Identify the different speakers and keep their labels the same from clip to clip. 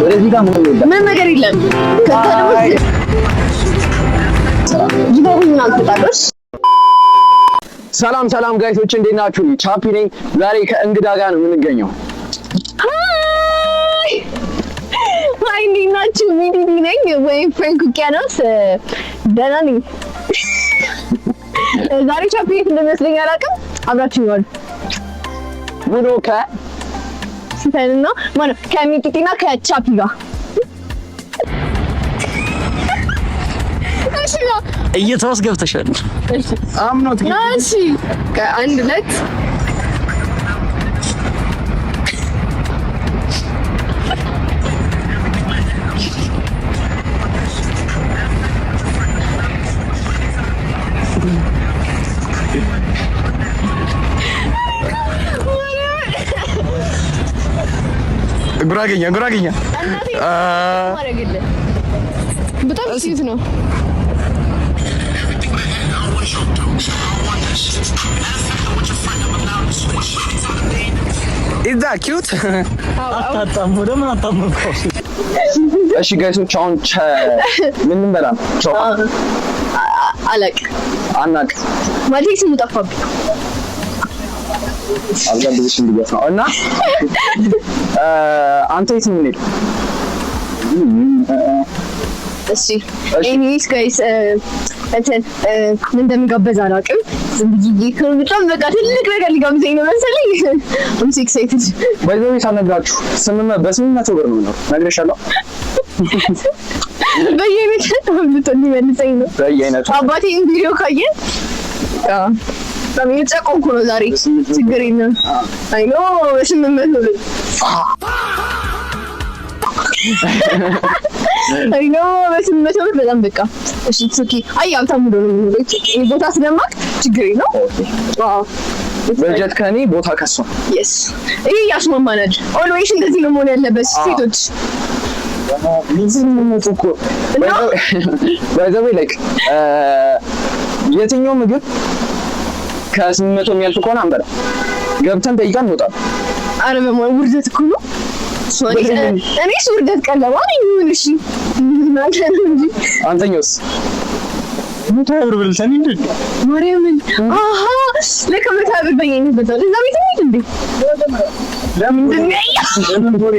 Speaker 1: ወደዚህ ጋር ምን ነገር የለም። ሰላም ሰላም ጋይሶች እንዴት ናችሁ? ቻፒ ነኝ። ዛሬ ከእንግዳ ጋር ነው የምንገኘው።
Speaker 2: ሃይ እንዴት ናችሁ? ሚዲዲ ነኝ ወይ ፍሬንክ ውቅያኖስ ደህና ነኝ። ዛሬ ቻፒ እንደሚመስለኝ አላውቅም። አብራችሁ ይዋል
Speaker 1: ብሎ
Speaker 2: ሲታይና ማለት ከሚጢጢና ከቻፒ ጋር
Speaker 3: እየተዋስ ገብተሻል።
Speaker 2: እሺ
Speaker 1: አምኖት
Speaker 2: እሺ ከአንድ ሁለት
Speaker 1: ጉራጌኛ
Speaker 2: በጣም ሲት ነው።
Speaker 1: ኢዛ ኪዩት
Speaker 3: አታጣሙ ለምን አታመቆ?
Speaker 1: እሺ ጋይሶች አሁን ምን እንበላ?
Speaker 2: አላቅ ማለት ስሙ ጠፋብኝ።
Speaker 1: አልጋብዝሽ እንዲገፋ እና አንተ የት ነው የምንሄደው?
Speaker 2: እሺ ኤኒዌይስ ጋይስ እንትን ምን እንደምጋበዝ አላውቅም። ዝም ብዬ በጣም በቃ ትልቅ ነገር ሊጋብዘኝ ነው መሰለኝ። I'm so excited።
Speaker 1: ባይዘው ሳልነግራችሁ በስምንት ብር ነው ነግሬሻለሁ።
Speaker 2: በየቤት ልትመልሰኝ ነው።
Speaker 1: በየአይነቱ
Speaker 2: አባቴ ቪዲዮ ካየ በጣም እየጨቆንኩ ነው ዛሬ። ችግር የለም። አይ ኖ በስምንት ብር አይ ኖ በስምንት ብር በጣም በቃ እሺ ኦኬ። አይ አንተም ሙሉ ነው ቦታ ስለማክ ችግር የለም። ዋው
Speaker 1: በጀት ከኔ ቦታ ከሷ
Speaker 2: yes ይሄ ያስማማናል። ኦልዌይስ እንደዚህ ነው መሆን ያለበት ሴቶች። ባይዘው ላይክ የትኛው ምግብ ከ800 የሚያልፍ ከሆነ አንበላ ገብተን ጠይቀን እንወጣለን። አረ በማን ውርደት እኮ ነው። እኔ ውርደት ቀለባ ነኝ። ምን እሺ አንተኛውስ
Speaker 3: ሙታብር ብልሰን እንዴ
Speaker 2: ማርያምን አሃ ለከመታብር በየኝ በዛው እዛ ቤት ነው እንዴ? ለምን ቦሌ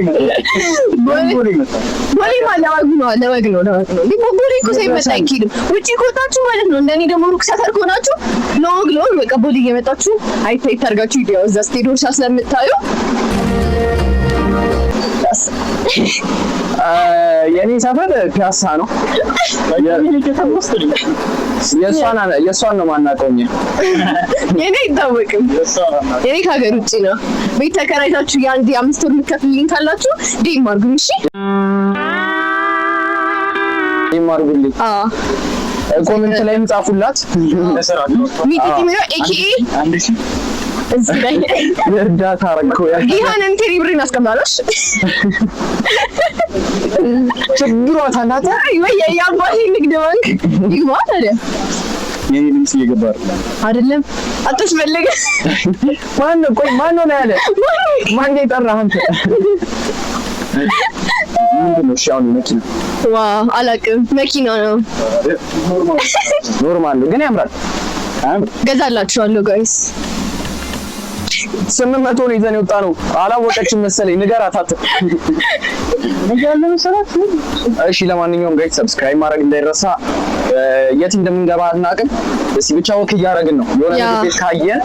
Speaker 2: ለወግ ነው ቦሌ እኮ ሳይመጣ አይኬድም። ውጪ ከወጣችሁ ማለት ነው። እንደኔ ደግሞ ሩቅ ሰፈር ከሆናችሁ ለወግ በቃ ቦሌ እየመጣችሁ አይታይ ታርጋችሁ ቪዲዮ እዛ ስቴዲዮስ ስለምታዩ
Speaker 1: የኔ ሰፈር ፒያሳ ነው። የእሷን ነው ማናውቀው።
Speaker 2: የኔ አይታወቅም። የኔ ከሀገር ውጭ ነው። ቤት ተከራይታችሁ የአንድ 5 ወር የምትከፍሉልኝ ካላችሁ ዴም አድርጉኝ። እሺ
Speaker 1: ዴም አድርጉልኝ። ኮሜንት ላይም ጻፉላት።
Speaker 2: ሚጢጢ ነው ኤኬኤ እዚህ ላይ
Speaker 1: እርዳታ አረግኩ
Speaker 2: ይሄን እንትን ብሬን አስቀምጣለሽ።
Speaker 1: ችግሯ ታናታ
Speaker 2: ወይ የአባቴ ንግድ ባንክ ይግባ ታዲያ
Speaker 1: የኔ ድምጽ እየገባ
Speaker 2: አይደለም። አጥሽ ፈለገ
Speaker 1: ማን ነው ያለ ማን የጠራህ አንተ? ምንድነው ሻውን መኪና?
Speaker 2: ዋው አላውቅም። መኪና ነው
Speaker 1: ኖርማል ነው ግን ያምራል።
Speaker 2: ገዛላችኋለሁ ጋይስ።
Speaker 1: 800 ነው ይዘን የወጣ ነው። አላወቀችም መሰለኝ። ንገራት አት እሺ ለማንኛውም ጋይስ ሰብስክራይብ ማድረግ እንዳይረሳ። የት እንደምንገባ አናውቅም። እስኪ ብቻ ወክ እያደረግን ነው። የሆነ ነገር ካየን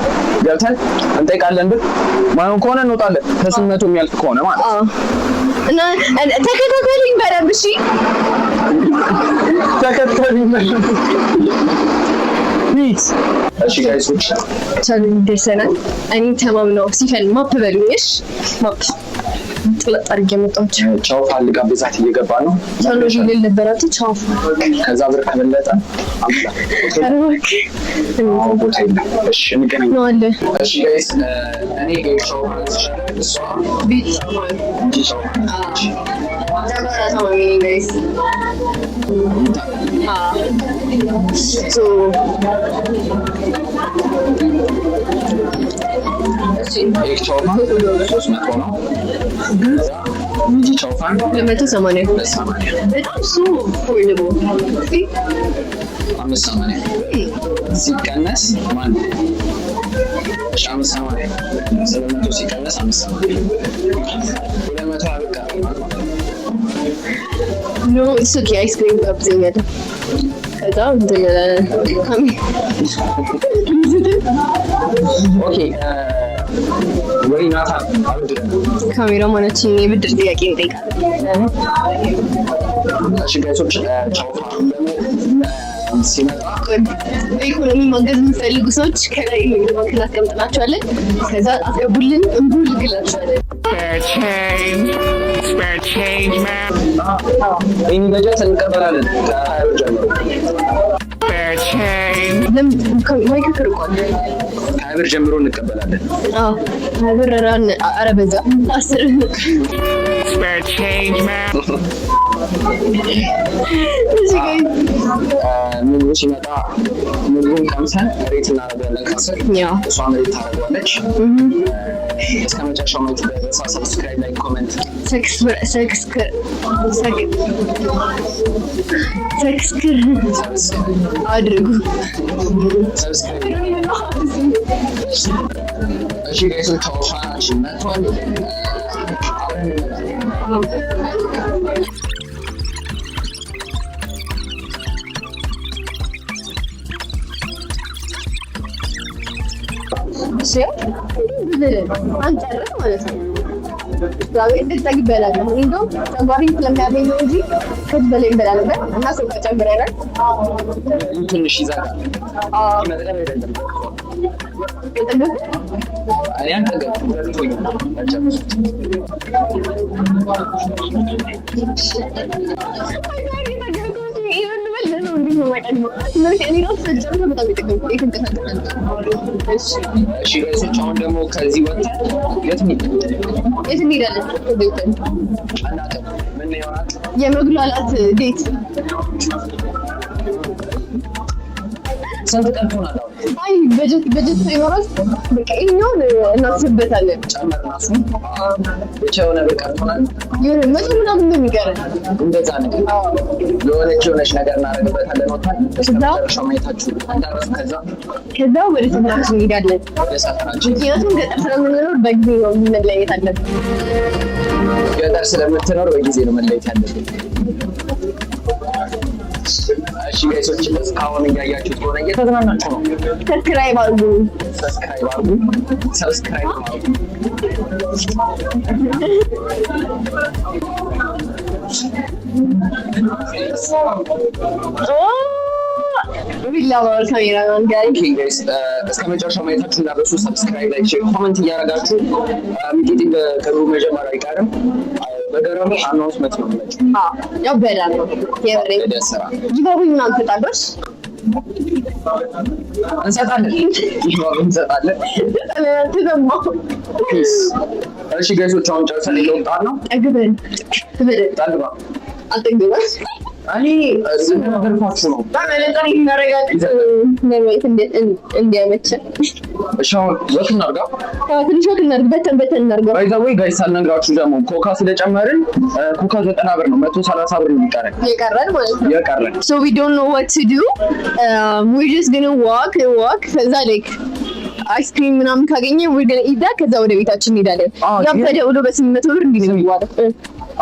Speaker 1: ገብተን እንጠይቃለን። ማን ከሆነ እንወጣለን። ከ800 የሚያልፍ ከሆነ ማለት
Speaker 2: እና ተከታተሉኝ በደንብ እሺ።
Speaker 1: ተከታተሉኝ ፕሊዝ። እሺ ጋይሶች
Speaker 2: ቻሌንጅ ደርሰናል። እኔ ተማምነው ሲፈል ማፕ በሉኝሽ። ማፕ ጥላት አድርጌ መጣሁ።
Speaker 1: ቻው ፋልጋ ብዛት እየገባ ነው።
Speaker 2: ቻሌንጅ ይል ነበራችሁ። ቻው
Speaker 1: ከዛ ብር ከበለጠ
Speaker 2: አረክ
Speaker 1: ቦታ የለም። እሺ እንገናኝ
Speaker 2: ነው አለ።
Speaker 1: እሺ ጋይስ እኔ ቻው ማለት እሷ
Speaker 2: ቢት So
Speaker 1: एक 300 ነው ቻውፋን
Speaker 2: 180 በጣም እሱ ፎልቦ
Speaker 1: አምስት ሰማንያ ሲቀነስ ማን 580 700 ሲቀነስ 580 220 ብር ቀረ
Speaker 2: ኖ እሱ አይስክሪም ጋብዘኛል ከዛ
Speaker 1: ኦኬ ወይ ናታ
Speaker 2: ካሜራ ማናችን የብድር ጥያቄ እንጠይቃለን።
Speaker 1: እሺ ጋይሶች ቻውፋ ሲመጣ
Speaker 2: በኢኮኖሚ ማገዝ የሚፈልጉ ሰዎች ከላይ ባንክ እናስቀምጥላቸዋለን። ከዛ አስገቡልን እንጉልግላቸዋለን።
Speaker 4: Spare change, man.
Speaker 1: ይህን በጀት እንቀበላለን ከ20 ብር ጀምሮ
Speaker 4: Spare change.
Speaker 2: ማይክ ክርቋል
Speaker 1: 20 ብር ጀምሮ እንቀበላለን።
Speaker 2: ብረራን አረበዛ 10
Speaker 4: Spare change, man.
Speaker 1: ምግቡ ሲመጣ ምግቡን ቀምሰን ሬት እናደርጋለን። ከስር እሷን ሬት ታደርጋለች። እስከ መጨረሻው ነው። ሰብስክራይብ፣ ላይክ፣ ኮሜንት
Speaker 2: አድርጉ።
Speaker 1: እሺ ጋይሶች ቻውፋናችን መጥቷል።
Speaker 2: አንጨርስ ማለት ነው። ዛሬ እንድትጠግብ እበላለሁ። እንደውም ጨጓራዬን ስለሚያመኝ ነው እንጂ ከዚህ በላይ እበላ ነበር እና ስኳር ጨምረናል።
Speaker 1: ትንሽ ይዘጋል። መጠቀም አይደለም እኔ አልጠገብኩም። እሺ ጋይሶች አሁን ደግሞ ከዚህ ወጥተን የት
Speaker 2: እንሄዳለን?
Speaker 1: ምን ይሆናል?
Speaker 2: የመጉላላት ዴት
Speaker 1: ስንት ቀን ትሆናል?
Speaker 2: አይ በጀት ሳይኖረን በቃ ይሄኛውን እናስብበታለን።
Speaker 1: ጨመርና እሱን ብቻ የሆነ ብር ቀርቶናል።
Speaker 2: የሆነ መቶ ምናምን ነው የሚቀረን።
Speaker 1: እንደዛ ነገር የሆነች ነገር እናደርግበታለን። ወጥተን እስከ መጨረሻው ማየታችሁ እንዳረሱ
Speaker 2: ከዛ ወደ ሰፈራችን እንሄዳለን።
Speaker 1: ወደ ሰፈራችን
Speaker 2: ምክንያቱም ገጠር ስለምንኖር በጊዜ ነው መለየት አለብን።
Speaker 1: ገጠር ስለምትኖር በጊዜ ነው መለየት ያለብን። እሺ ጋይሶች እስካሁን እያያችሁት ከሆነ እየተዝናናችሁ ነው።
Speaker 2: ሰብስክራይብ አድርጉ።
Speaker 1: ሰብስክራይብ አድርጉ።
Speaker 2: ቢላዋል ካሜራማን ጋር
Speaker 1: ጋይስ እስከ መጨረሻው ማየታችሁ እንዳትረሱ። ሰብስክራይብ፣ ላይክ፣ ሼር፣ ኮሜንት እያደረጋችሁ ሚቲንግ በቅርቡ መጀመር አይቀርም። በገረሙ አናውንስመንት ነው ማለት
Speaker 2: ያው በላል ነው የበሬ ይባቡ ምናምን ተጣጣሽ
Speaker 1: እንሰጣለን። እሺ ጋይሶች አሁን ጨርሰን እየወጣን ነው።
Speaker 2: ጠግበን
Speaker 1: ጠግባ
Speaker 2: አልጠግበን
Speaker 1: እኔ ነገርኳችሁ ነው።
Speaker 2: በመለጠን ይናረጋግጥ ለማየት እንዲያመቸን።
Speaker 1: እሺ አሁን ወክ እናድርጋ።
Speaker 2: ትንሽ ወክ እናድርግ። በተን እናድርጋ።
Speaker 1: ባይ ዘ ዌይ ጋይስ ሳልነግራችሁ ደግሞ ኮካ ስለጨመርን ኮካ 90 ብር ነው፣ 130 ብር ነው የሚቀረን
Speaker 2: ማለት ነው
Speaker 1: የቀረን።
Speaker 2: So we don't know what to do. We're just gonna walk. ከዛ like አይስክሪም ምናምን ካገኘ we're gonna eat that። ከዛ ወደ ቤታችን እንሄዳለን። ያም ተደውሎ በ800 ብር እንዲህ ነው የሚዋለው።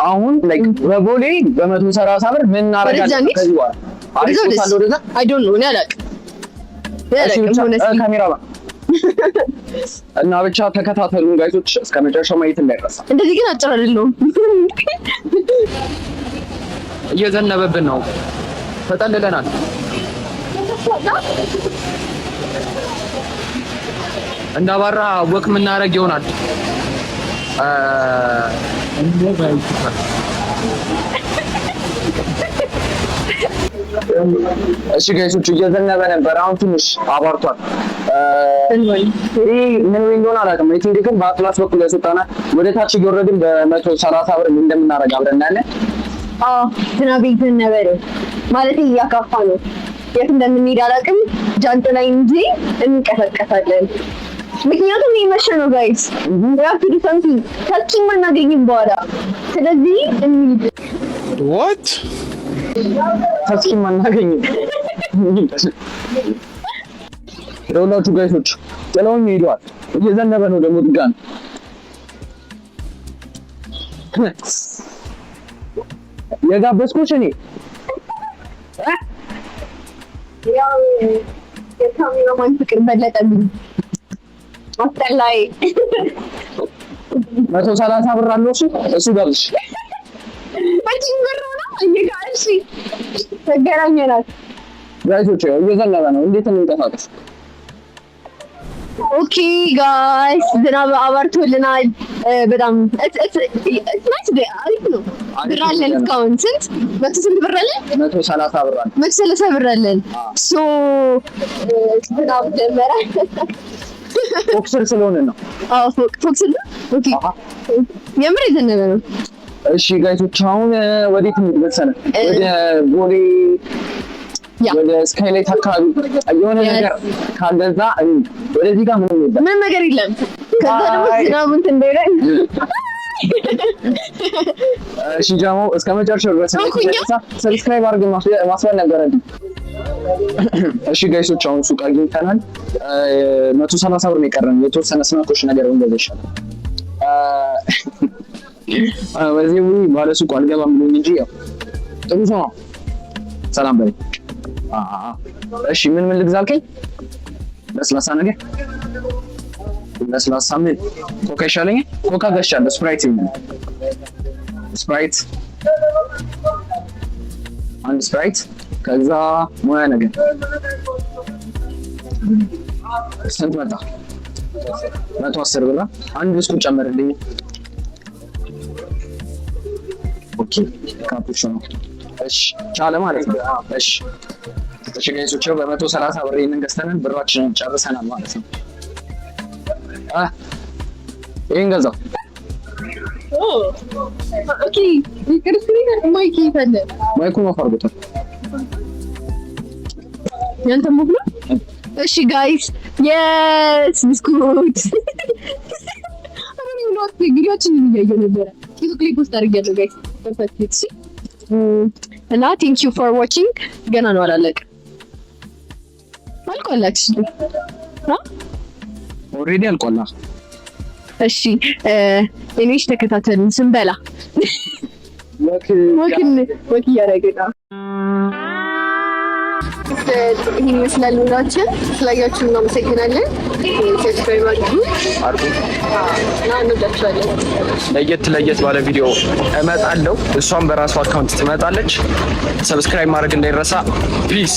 Speaker 1: አሁን like በቦሌ በ130 ብር ምን እናደርጋለን? ከዚህ በኋላ
Speaker 2: I don't know። እኔ አላውቅም።
Speaker 1: ካሜራማን እና ብቻ ተከታተሉን ጋይሶች እስከ መጨረሻው ማየት እንዳይረሳ።
Speaker 2: እንደዚህ ግን አጭር አይደለም።
Speaker 1: እየዘነበብን ነው፣ ተጠልለናል። እንዳባራ ወክ የምናደርግ ይሆናል። እሺ ጋይሶች እየዘነበ ነበር፣ አሁን ትንሽ አባርቷል። ምን እንደሆነ አላውቅም። የትንዴ ግን በአትላስ በኩል ያስወጣናል። ወደ ታች እየወረድን በ130 ብር እንደምናደርግ አብረን እናያለን።
Speaker 2: ዝናብ እየዘነበ ነው ማለት እያካፋ ነው። የት እንደምንሄድ አላውቅም። ጃንጥላ እንጂ እንቀሳቀሳለን። ምክንያቱም ይመሽ ነው ጋይስ ራፒድ ሳምቲንግ ታኪም እናገኝም በኋላ ስለዚህ እንሂድ
Speaker 3: what
Speaker 1: ታኪም እናገኝም ለሁላችሁ ጋይሶች ጥለውኝ ሄደዋል እየዘነበ ነው ደግሞ ድጋሚ የጋበዝኩሽ እኔ
Speaker 2: ያው የካሜራማን ፍቅር በለጠብኝ አስጠላይ
Speaker 1: 130 ብር አለው እሱ ጋብዝሽ
Speaker 2: በጭን ብር ነው እየጋልሽ ተገናኘናል
Speaker 1: ጋይሶች እየዘነበ ነው እንዴት እንንቀሳቀስ
Speaker 2: ኦኬ ጋይስ ዝናብ አባርቶልናል በጣም ናይስ ዴይ አሪፍ ነው ብር አለን እስካሁን ስንት ብር አለን
Speaker 1: 130 ብር አለ
Speaker 2: 130 ብር አለን ሶ ዝናብ ጀመረ
Speaker 1: ፎቅ ስር ስለሆነ ነው
Speaker 2: አዎ ፎቅ ስር ኦኬ የምር የዘነበ ነው
Speaker 1: እሺ ጋይሶች አሁን ወዴት እንመሰለን ወደ ቦሌ ወደ ስካይላይት አካባቢ የሆነ ነገር ካለዛ ወደዚህ ጋር ምንም ነገር የለም ከዛ ደግሞ ዝናቡን እንደይረን እሺ ጃሞ እስከ መጨረሻው ድረስ ሰብስክራይብ አድርገን ማስባል ነበረብኝ እሺ ጋይሶች አሁን ሱቅ አግኝተናል 130 ብር ነው የቀረን የተወሰነ ስናኮሽ ነገር እንደዛ ይሻላል በዚህ ባለ ሱቅ አልገባም ብሎኝ እንጂ ያው ጥሩ ሰው ነው ሰላም በለኝ እሺ ምን ልግዛ አልከኝ ለስላሳ ነገር ለስላሳ ምን ኮካ ይሻለኛል ኮካ ገዝቻለሁ ስፕራይት አንድ ስፕራይት ከዛ ሞያ ነገር ስንት መጣ 110 ብር አንድ ብስኩት ጨመርልኝ ኦኬ ካፑቺኖ እሺ ቻለ ማለት ነው እሺ ጋይሶች በ130 ብር ይሄንን ገዝተናል ብራችንን ጨርሰናል ማለት ነው ይሄን ገዛው
Speaker 2: ኦኬ ይቅርስክሪን ማይክ ይፈለ
Speaker 1: ማይኩን አፈርጎታል
Speaker 2: ያንተ ሙሉ እሺ ጋይስ የስ ብስኩት አሁን ነው ቪዲዮችን እያየሁ ነበር ክሊፕ ውስጥ አድርጌያለሁ ጋይስ ፐርፌክት እና ቴንክ ዩ ፎር ዋቺንግ ገና ነው አላለቀም አልቋል አክቹሊ
Speaker 1: ኦሬዲ አልቋል
Speaker 2: እሺ እኔሽ ተከታተልን ስንበላ ወክ እያደረግን ነው ይህን ይመስላል ውሏችን ስላያችሁ እናመሰግናለን ሰብስክራይብ አድርጉ እና እንወዳችኋለን
Speaker 1: ለየት ባለ ቪዲዮ እመጣለሁ እሷም በራሷ አካውንት ትመጣለች ሰብስክራይብ ማድረግ እንዳይረሳ ፕሊዝ